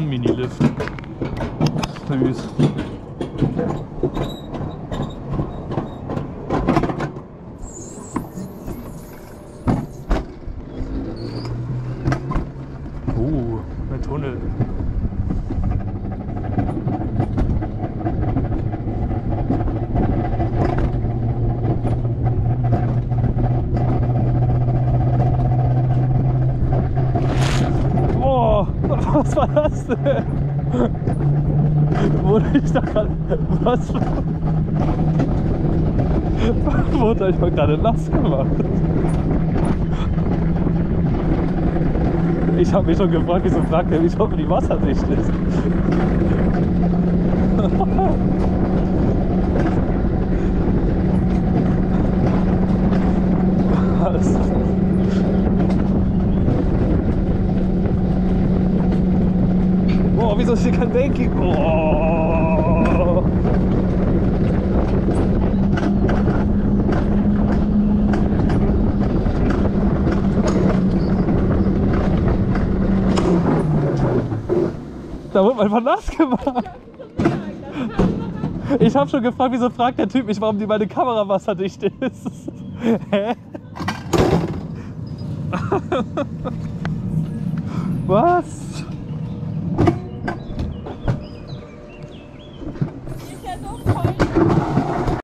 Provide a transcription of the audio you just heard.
ein Mini-Lift. Süß. Ein Tunnel. Oh, was war das denn? Wurde ich da gerade... Was? Wurde ich mal gerade nass gemacht? Ich habe mich schon gefragt, wieso fragt er mich, ob die wasserdicht ist. Was? Oh, wieso ist hier kein Banking? Oh. Da wurde einfach nass gemacht. Ich habe schon gefragt, wieso fragt der Typ mich, warum meine Kamera wasserdicht ist. Hä? Was?